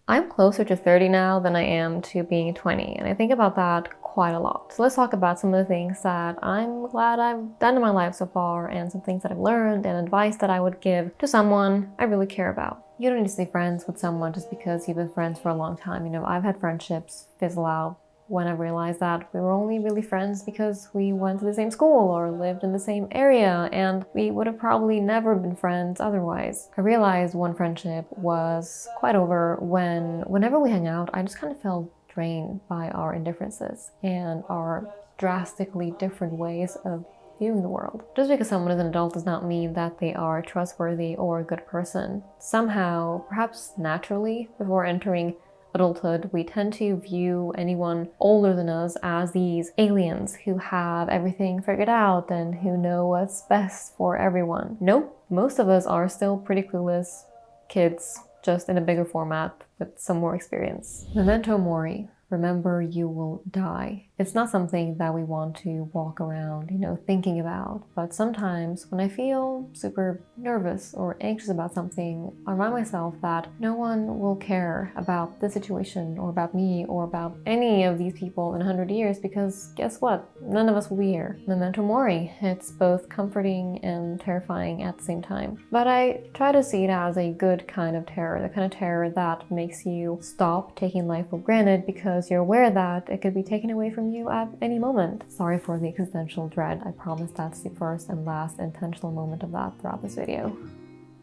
I'm closer to 30 now than I am to being 20, and I think about that quite a lot. So let's talk about some of the things that I'm glad I've done in my life so far, and some things that I've learned, and advice that I would give to someone I really care about. You don't need to stay friends with someone just because you've been friends for a long time. You know, I've had friendships fizzle out when I realized that we were only really friends because we went to the same school or lived in the same area, and we would have probably never been friends otherwise. I realized one friendship was quite over whenever we hang out, I just kind of felt drained by our indifferences and our drastically different ways of viewing the world. Just because someone is an adult does not mean that they are trustworthy or a good person. Somehow, perhaps naturally, before entering adulthood, we tend to view anyone older than us as these aliens who have everything figured out and who know what's best for everyone. Nope, most of us are still pretty clueless kids, just in a bigger format with some more experience. Memento mori. Remember, you will die. It's not something that we want to walk around, thinking about. But sometimes when I feel super nervous or anxious about something, I remind myself that no one will care about this situation or about me or about any of these people in 100 years, because guess what? None of us will be here. Memento mori. It's both comforting and terrifying at the same time. But I try to see it as a good kind of terror, the kind of terror that makes you stop taking life for granted because you're aware that it could be taken away from you at any moment. Sorry for the existential dread. I promise that's the first and last intentional moment of that throughout this video.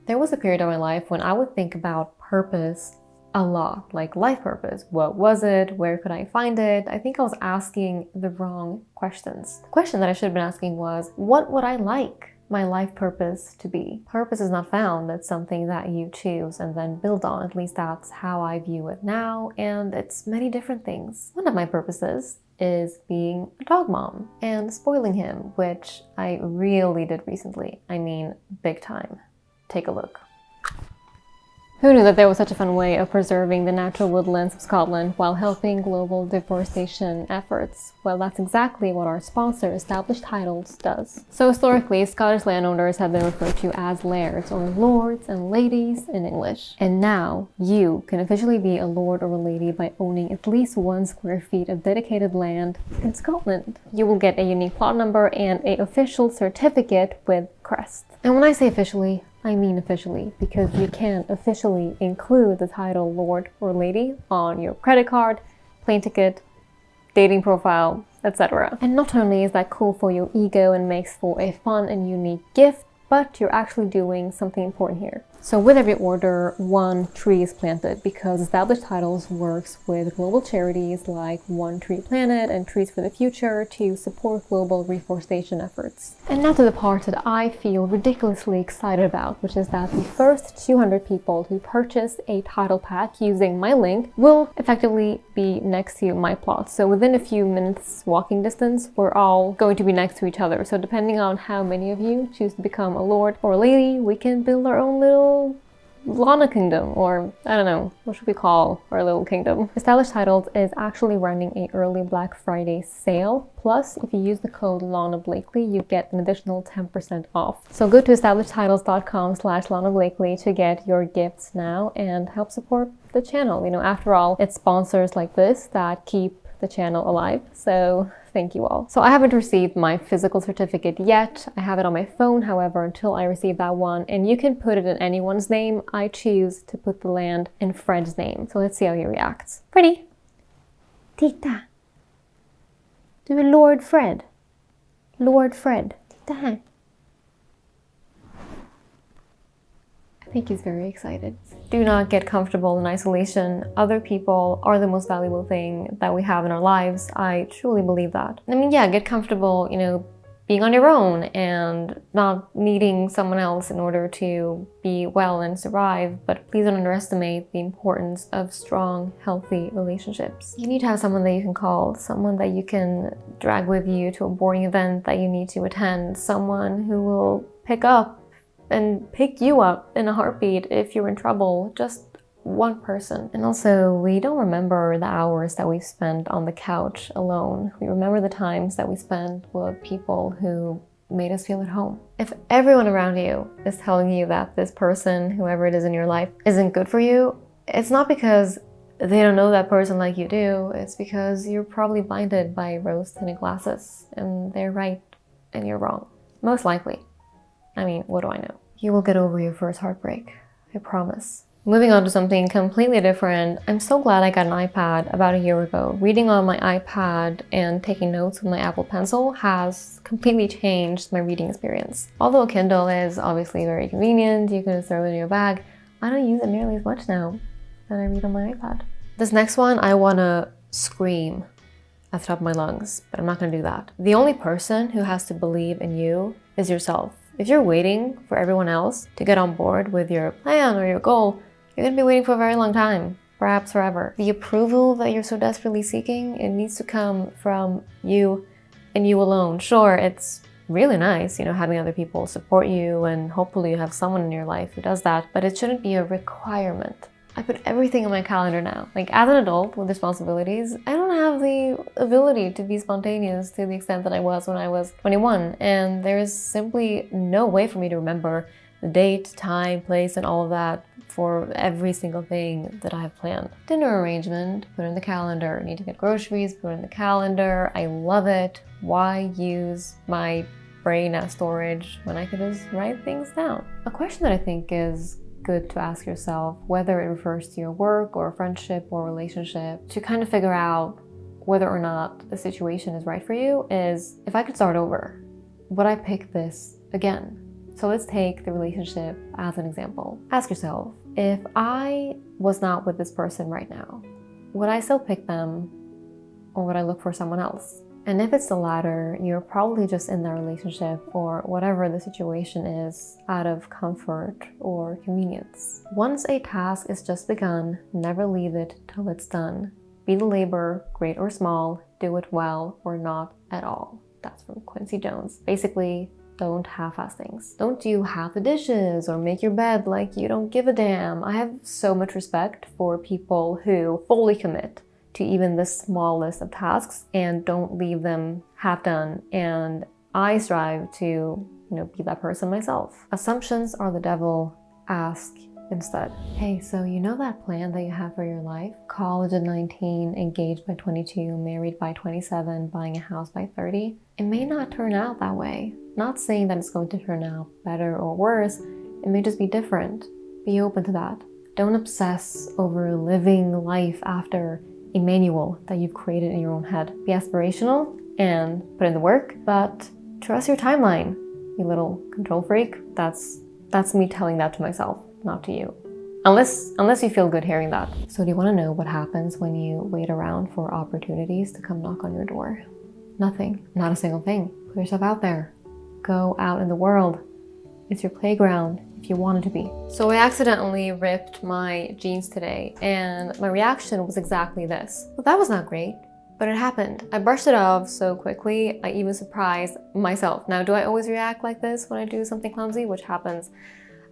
There was a period of my life when I would think about purpose a lot, like life purpose. What was it? Where could I find it? I think I was asking the wrong questions. The question that I should have been asking was, what would I like my life purpose to be? Purpose is not found. It's something that you choose and then build on. At least that's how I view it now, and it's many different things. One of my purposes is being a dog mom and spoiling him, which I really did recently. I mean, big time. Take a look. Who knew that there was such a fun way of preserving the natural woodlands of Scotland while helping global deforestation efforts? Well, that's exactly what our sponsor, Established Titles, does. So historically, Scottish landowners have been referred to as lairds, or lords and ladies in English. And now, you can officially be a lord or a lady by owning at least 1 square feet of dedicated land in Scotland. You will get a unique plot number and an official certificate with crest. And when I say officially, I mean officially, because you can officially include the title Lord or Lady on your credit card, plane ticket, dating profile, etc. And not only is that cool for your ego and makes for a fun and unique gift, but you're actually doing something important here. So with every order, 1 tree is planted, because Established Titles works with global charities like One Tree Planet and Trees for the Future to support global reforestation efforts. And now to the part that I feel ridiculously excited about, which is that the first 200 people who purchase a title pack using my link will effectively be next to my plot. So within a few minutes walking distance, we're all going to be next to each other. So depending on how many of you choose to become a lord or a lady, we can build our own little Lana Kingdom, or I don't know, what should we call our little kingdom? Established Titles is actually running an early Black Friday sale. Plus, if you use the code Lana Blakely, you get an additional 10% off. So go to establishedtitles.com/Lana Blakely to get your gifts now and help support the channel. After all, it's sponsors like this that keep the channel alive. So thank you all. So I haven't received my physical certificate yet. I have it on my phone, however, until I receive that one. And you can put it in anyone's name. I choose to put the land in Fred's name. So let's see how he reacts. Pretty. Tita. Du är Lord Fred. Lord Fred. Titta här. I think he's very excited. Do not get comfortable in isolation. Other people are the most valuable thing that we have in our lives. I truly believe that. I mean, yeah, get comfortable, being on your own and not needing someone else in order to be well and survive. But please don't underestimate the importance of strong, healthy relationships. You need to have someone that you can call, someone that you can drag with you to a boring event that you need to attend, someone who will pick up and pick you up in a heartbeat if you're in trouble. Just one person. And also, we don't remember the hours that we spent on the couch alone. We remember the times that we spent with people who made us feel at home. If everyone around you is telling you that this person, whoever it is in your life, isn't good for you, it's not because they don't know that person like you do, it's because you're probably blinded by rose-tinted glasses and they're right and you're wrong. Most likely. I mean, what do I know? You will get over your first heartbreak. I promise. Moving on to something completely different, I'm so glad I got an iPad about a year ago. Reading on my iPad and taking notes with my Apple Pencil has completely changed my reading experience. Although a Kindle is obviously very convenient, you can throw it in your bag, I don't use it nearly as much now than I read on my iPad. This next one, I want to scream at the top of my lungs, but I'm not going to do that. The only person who has to believe in you is yourself. If you're waiting for everyone else to get on board with your plan or your goal, you're going to be waiting for a very long time, perhaps forever. The approval that you're so desperately seeking, it needs to come from you and you alone. Sure, it's really nice, having other people support you, and hopefully you have someone in your life who does that, but it shouldn't be a requirement. I put everything on my calendar now. Like, as an adult with responsibilities, I don't have the ability to be spontaneous to the extent that I was when I was 21, and there's simply no way for me to remember the date, time, place, and all of that for every single thing that I have planned. Dinner arrangement, put in the calendar. Need to get groceries, put in the calendar. I love it. Why use my brain as storage when I could just write things down? A question that I think is good to ask yourself, whether it refers to your work or friendship or relationship, to kind of figure out whether or not the situation is right for you, is, if I could start over, would I pick this again? So let's take the relationship as an example. Ask yourself, if I was not with this person right now, would I still pick them, or would I look for someone else? And if it's the latter, you're probably just in that relationship or whatever the situation is out of comfort or convenience. Once a task is just begun, never leave it till it's done. Be the labor, great or small, do it well or not at all. That's from Quincy Jones. Basically, don't half-ass things. Don't do half the dishes or make your bed like you don't give a damn. I have so much respect for people who fully commit to even the smallest of tasks and don't leave them half done. And I strive to, be that person myself. Assumptions are the devil. Ask instead. Hey, so that plan that you have for your life? College at 19, engaged by 22, married by 27, buying a house by 30? It may not turn out that way. Not saying that it's going to turn out better or worse. It may just be different. Be open to that. Don't obsess over living life after a manual that you've created in your own head. Be aspirational and put in the work, but trust your timeline, you little control freak. That's me telling that to myself, not to you. Unless you feel good hearing that. So do you want to know what happens when you wait around for opportunities to come knock on your door? Nothing. Not a single thing. Put yourself out there. Go out in the world. It's your playground if you want it to be. So I accidentally ripped my jeans today, and my reaction was exactly this. Well, that was not great, but it happened. I brushed it off so quickly, I even surprised myself. Now, do I always react like this when I do something clumsy, which happens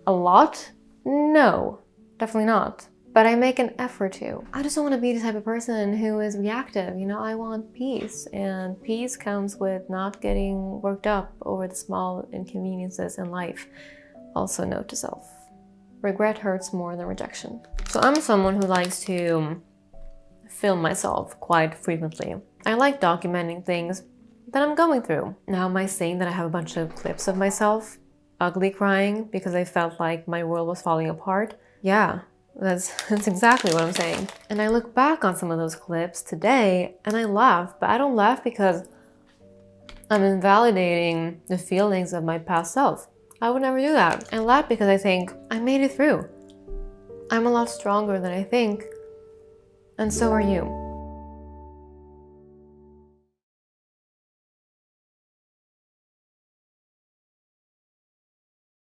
a lot? No, definitely not. But I make an effort to. I just don't want to be the type of person who is reactive. I want peace. And peace comes with not getting worked up over the small inconveniences in life. Also, note to self, regret hurts more than rejection. So I'm someone who likes to film myself quite frequently. I like documenting things that I'm going through. Now, am I saying that I have a bunch of clips of myself ugly crying because I felt like my world was falling apart? Yeah. That's exactly what I'm saying. And I look back on some of those clips today and I laugh, but I don't laugh because I'm invalidating the feelings of my past self. I would never do that. I laugh because I think I made it through. I'm a lot stronger than I think, and so are you.